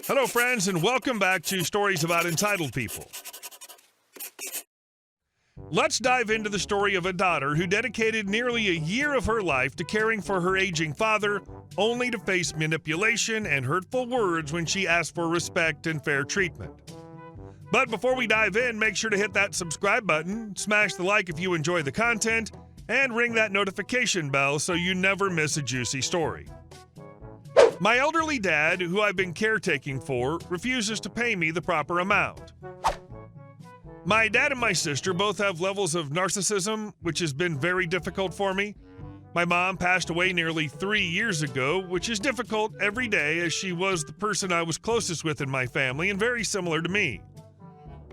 Hello, friends, and welcome back to Stories About Entitled People. Let's dive into the story of a daughter who dedicated nearly a year of her life to caring for her aging father, only to face manipulation and hurtful words when she asked for respect and fair treatment. But before we dive in, make sure to hit that subscribe button, smash the like if you enjoy the content, and ring that notification bell so you never miss a juicy story. My elderly dad, who I've been caretaking for, refuses to pay me the proper amount. My dad and my sister both have levels of narcissism, which has been very difficult for me. My mom passed away nearly 3 years ago, which is difficult every day as she was the person I was closest with in my family and very similar to me.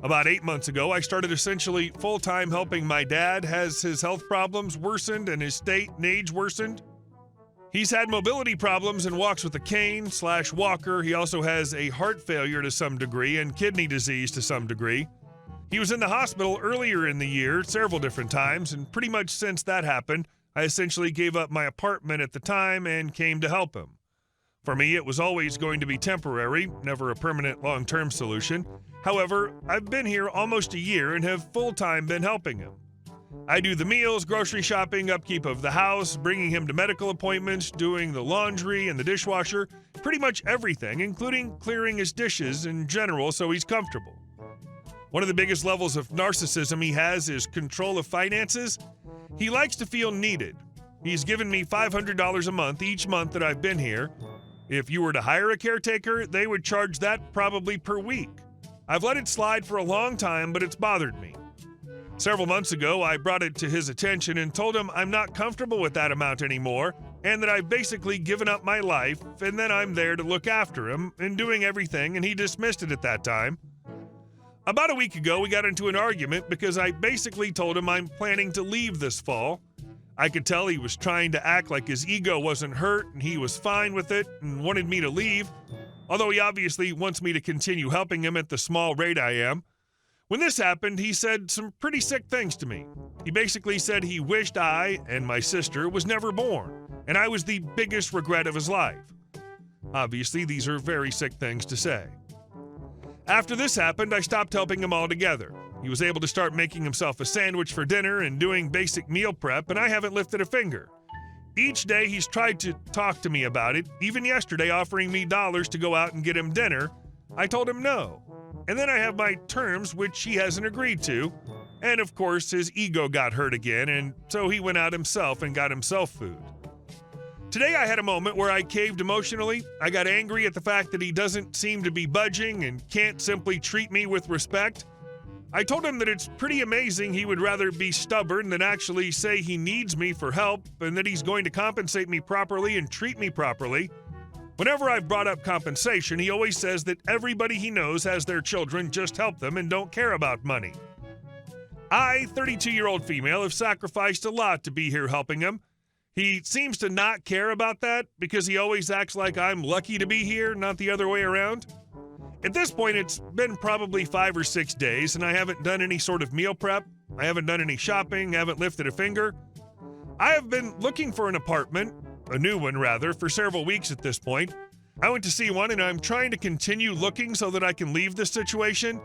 About 8 months ago, I started essentially full-time helping my dad as his health problems worsened and his state and age worsened. He's had mobility problems and walks with a cane/walker. He also has a heart failure to some degree and kidney disease to some degree. He was in the hospital earlier in the year several different times, and pretty much since that happened, I essentially gave up my apartment at the time and came to help him. For me, it was always going to be temporary, never a permanent long-term solution. However, I've been here almost a year and have full-time been helping him. I do the meals, grocery shopping, upkeep of the house, bringing him to medical appointments, doing the laundry and the dishwasher, pretty much everything, including clearing his dishes in general so he's comfortable. One of the biggest levels of narcissism he has is control of finances. He likes to feel needed. He's given me $500 a month each month that I've been here. If you were to hire a caretaker, they would charge that probably per week. I've let it slide for a long time, but it's bothered me. Several months ago, I brought it to his attention and told him I'm not comfortable with that amount anymore and that I've basically given up my life and then I'm there to look after him and doing everything, and he dismissed it at that time. About a week ago, we got into an argument because I basically told him I'm planning to leave this fall. I could tell he was trying to act like his ego wasn't hurt and he was fine with it and wanted me to leave, although he obviously wants me to continue helping him at the small rate I am. When this happened, he said some pretty sick things to me. He basically said he wished I and my sister was never born, and I was the biggest regret of his life. Obviously, these are very sick things to say. After this happened, I stopped helping him altogether. He was able to start making himself a sandwich for dinner and doing basic meal prep, and I haven't lifted a finger. Each day he's tried to talk to me about it, even yesterday offering me dollars to go out and get him dinner. I told him no. And then I have my terms, which he hasn't agreed to. And of course, his ego got hurt again, and so he went out himself and got himself food. Today I had a moment where I caved emotionally. I got angry at the fact that he doesn't seem to be budging and can't simply treat me with respect. I told him that it's pretty amazing he would rather be stubborn than actually say he needs me for help and that he's going to compensate me properly and treat me properly. Whenever I've brought up compensation, he always says that everybody he knows has their children just help them and don't care about money. I, 32-year-old female, have sacrificed a lot to be here helping him. He seems to not care about that because he always acts like I'm lucky to be here, not the other way around. At this point, it's been probably 5 or 6 days, and I haven't done any sort of meal prep. I haven't done any shopping, haven't lifted a finger. I have been looking for an apartment, a new one rather, for several weeks at this point. I went to see one, and I'm trying to continue looking so that I can leave this situation.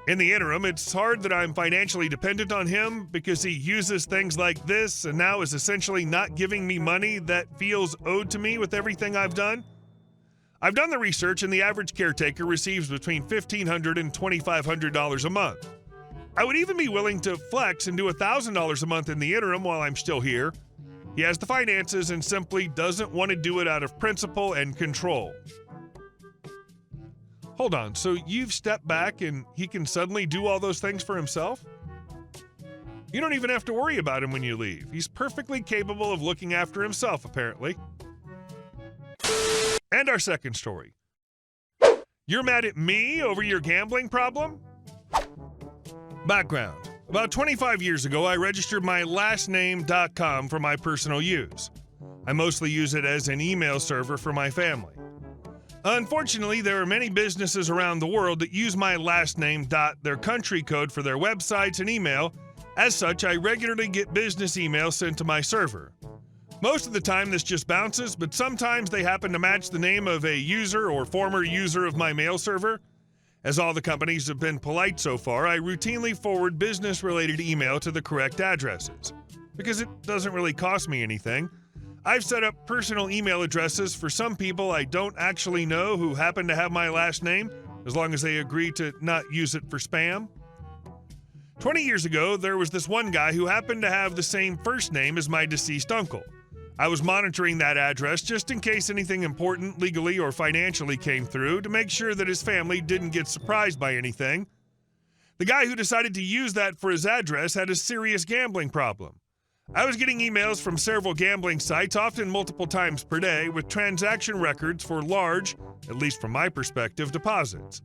In the interim, it's hard that I'm financially dependent on him because he uses things like this and now is essentially not giving me money that feels owed to me with everything I've done. I've done the research, and the average caretaker receives between $1,500 and $2,500 a month. I would even be willing to flex and do $1,000 a month in the interim while I'm still here. He has the finances and simply doesn't want to do it out of principle and control. Hold on, so you've stepped back and he can suddenly do all those things for himself? You don't even have to worry about him when you leave. He's perfectly capable of looking after himself, apparently. And our second story. You're mad at me over your gambling problem? Background. About 25 years ago, I registered my lastname.com for my personal use. I mostly use it as an email server for my family. Unfortunately, there are many businesses around the world that use my last name, their country code for their websites and email. As such, I regularly get business emails sent to my server. Most of the time this just bounces, but sometimes they happen to match the name of a user or former user of my mail server. As all the companies have been polite so far, I routinely forward business-related email to the correct addresses, because it doesn't really cost me anything. I've set up personal email addresses for some people I don't actually know who happen to have my last name, as long as they agree to not use it for spam. 20 years ago, there was this one guy who happened to have the same first name as my deceased uncle. I was monitoring that address just in case anything important legally or financially came through to make sure that his family didn't get surprised by anything. The guy who decided to use that for his address had a serious gambling problem. I was getting emails from several gambling sites, often multiple times per day, with transaction records for large, at least from my perspective, deposits.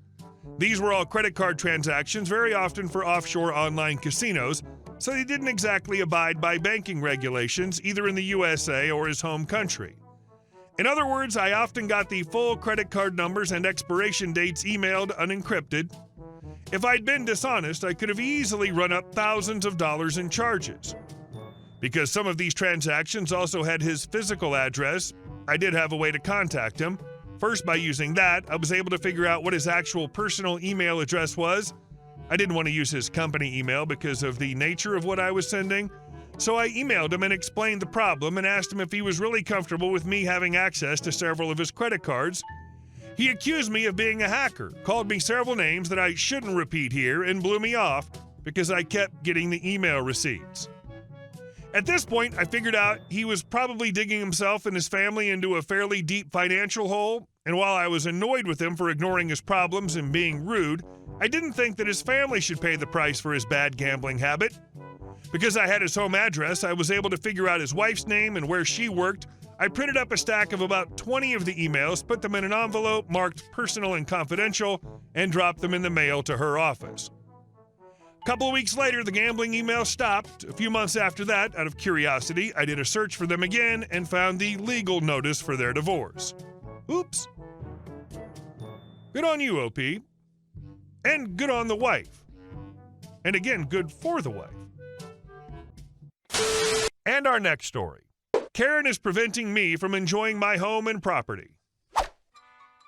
These were all credit card transactions, very often for offshore online casinos, so he didn't exactly abide by banking regulations, either in the USA or his home country. In other words, I often got the full credit card numbers and expiration dates emailed unencrypted. If I'd been dishonest, I could have easily run up thousands of dollars in charges. Because some of these transactions also had his physical address, I did have a way to contact him. First, by using that, I was able to figure out what his actual personal email address was. I didn't want to use his company email because of the nature of what I was sending, so I emailed him and explained the problem and asked him if he was really comfortable with me having access to several of his credit cards. He accused me of being a hacker, called me several names that I shouldn't repeat here, and blew me off because I kept getting the email receipts. At this point, I figured out he was probably digging himself and his family into a fairly deep financial hole, and while I was annoyed with him for ignoring his problems and being rude, I didn't think that his family should pay the price for his bad gambling habit. Because I had his home address, I was able to figure out his wife's name and where she worked. I printed up a stack of about 20 of the emails, put them in an envelope marked personal and confidential, and dropped them in the mail to her office. A couple of weeks later, the gambling emails stopped. A few months after that, out of curiosity, I did a search for them again and found the legal notice for their divorce. Oops. Good on you, OP. And good on the wife. And again, good for the wife. And our next story. Karen is preventing me from enjoying my home and property.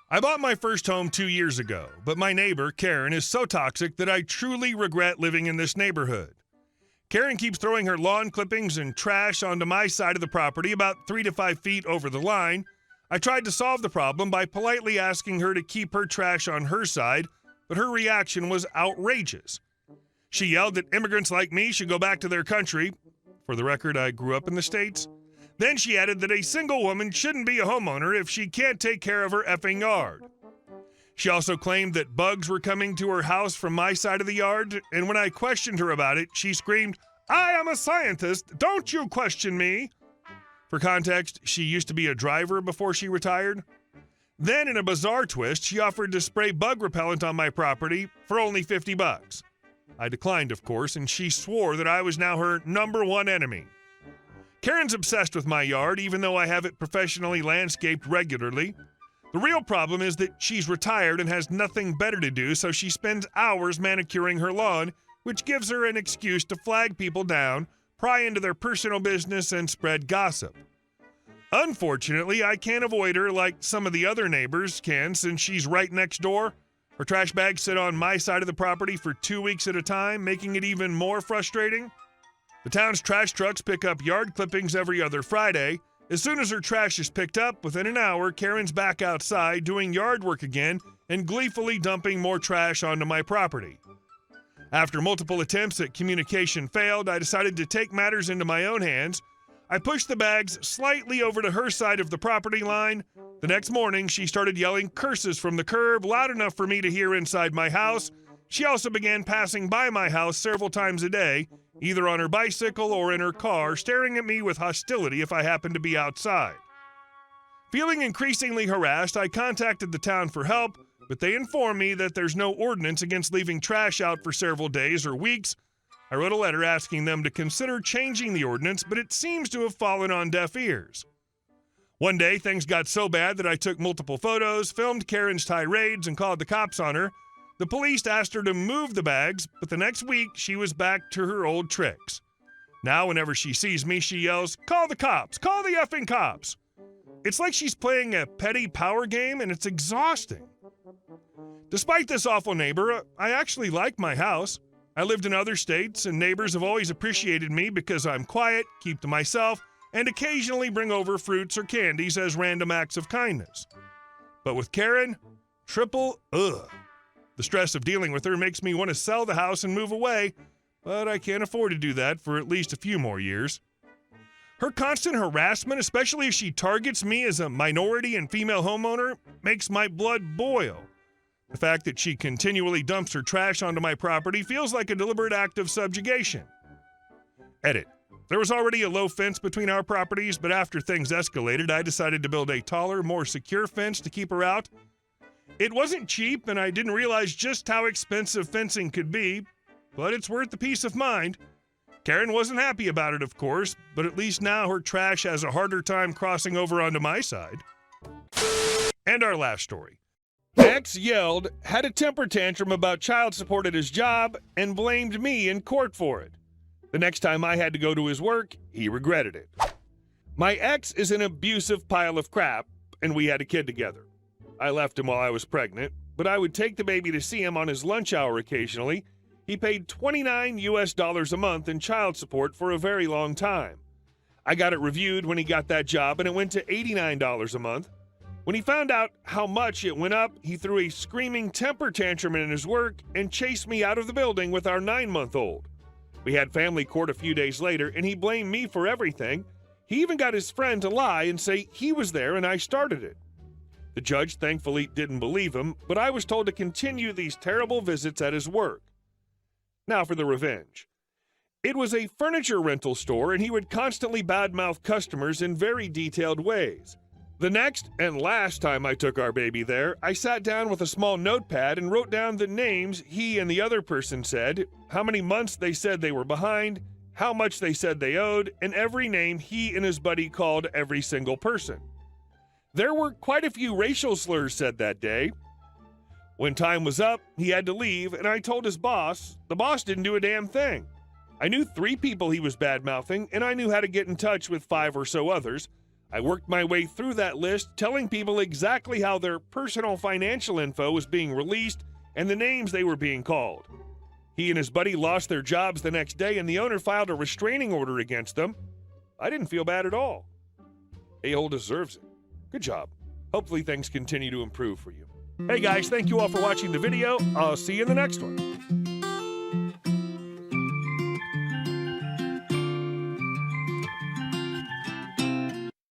I bought my first home 2 years ago, but my neighbor, Karen, is so toxic that I truly regret living in this neighborhood. Karen keeps throwing her lawn clippings and trash onto my side of the property about 3 to 5 feet over the line. I tried to solve the problem by politely asking her to keep her trash on her side, but her reaction was outrageous. She yelled that immigrants like me should go back to their country. For the record, I grew up in the States. Then she added that a single woman shouldn't be a homeowner if she can't take care of her effing yard. She also claimed that bugs were coming to her house from my side of the yard, and when I questioned her about it, she screamed, "I am a scientist, don't you question me!" For context, she used to be a driver before she retired. Then, in a bizarre twist, she offered to spray bug repellent on my property for only $50. I declined, of course, and she swore that I was now her number one enemy. Karen's obsessed with my yard, even though I have it professionally landscaped regularly. The real problem is that she's retired and has nothing better to do, so she spends hours manicuring her lawn, which gives her an excuse to flag people down, pry into their personal business, and spread gossip. Unfortunately, I can't avoid her like some of the other neighbors can since she's right next door. Her trash bags sit on my side of the property for 2 weeks at a time, making it even more frustrating. The town's trash trucks pick up yard clippings every other Friday. As soon as her trash is picked up, within an hour, Karen's back outside doing yard work again and gleefully dumping more trash onto my property. After multiple attempts at communication failed, I decided to take matters into my own hands. I pushed the bags slightly over to her side of the property line. The next morning, she started yelling curses from the curb loud enough for me to hear inside my house. She also began passing by my house several times a day, either on her bicycle or in her car, staring at me with hostility if I happened to be outside. Feeling increasingly harassed, I contacted the town for help, but they informed me that there's no ordinance against leaving trash out for several days or weeks. I wrote a letter asking them to consider changing the ordinance, but it seems to have fallen on deaf ears. One day, things got so bad that I took multiple photos, filmed Karen's tirades, and called the cops on her. The police asked her to move the bags, but the next week, she was back to her old tricks. Now, whenever she sees me, she yells, "Call the cops! Call the effing cops!" It's like she's playing a petty power game, and it's exhausting. Despite this awful neighbor, I actually like my house. I lived in other states, and neighbors have always appreciated me because I'm quiet, keep to myself, and occasionally bring over fruits or candies as random acts of kindness. But with Karen, triple ugh. The stress of dealing with her makes me want to sell the house and move away, but I can't afford to do that for at least a few more years. Her constant harassment, especially if she targets me as a minority and female homeowner, makes my blood boil. The fact that she continually dumps her trash onto my property feels like a deliberate act of subjugation. Edit. There was already a low fence between our properties, but after things escalated, I decided to build a taller, more secure fence to keep her out. It wasn't cheap, and I didn't realize just how expensive fencing could be, but it's worth the peace of mind. Karen wasn't happy about it, of course, but at least now her trash has a harder time crossing over onto my side. And our last story. Ex yelled, had a temper tantrum about child support at his job, and blamed me in court for it. The next time I had to go to his work, he regretted it. My ex is an abusive pile of crap, and we had a kid together. I left him while I was pregnant, but I would take the baby to see him on his lunch hour occasionally. He paid $29 a month in child support for a very long time. I got it reviewed when he got that job, and it went to $89 a month. When he found out how much it went up, he threw a screaming temper tantrum in his work and chased me out of the building with our 9-month-old. We had family court a few days later, and he blamed me for everything. He even got his friend to lie and say he was there and I started it. The judge thankfully didn't believe him, but I was told to continue these terrible visits at his work. Now for the revenge. It was a furniture rental store, and he would constantly badmouth customers in very detailed ways. The next and last time I took our baby there, I sat down with a small notepad and wrote down the names he and the other person said, how many months they said they were behind, how much they said they owed, and every name he and his buddy called every single person. There were quite a few racial slurs said that day. When time was up, he had to leave, and I told his boss. The boss didn't do a damn thing. I knew 3 people he was bad-mouthing, and I knew how to get in touch with 5 or so others. I worked my way through that list, telling people exactly how their personal financial info was being released and the names they were being called. He and his buddy lost their jobs the next day, and the owner filed a restraining order against them. I didn't feel bad at all. A-hole deserves it. Good job. Hopefully things continue to improve for you. Hey guys, thank you all for watching the video. I'll see you in the next one.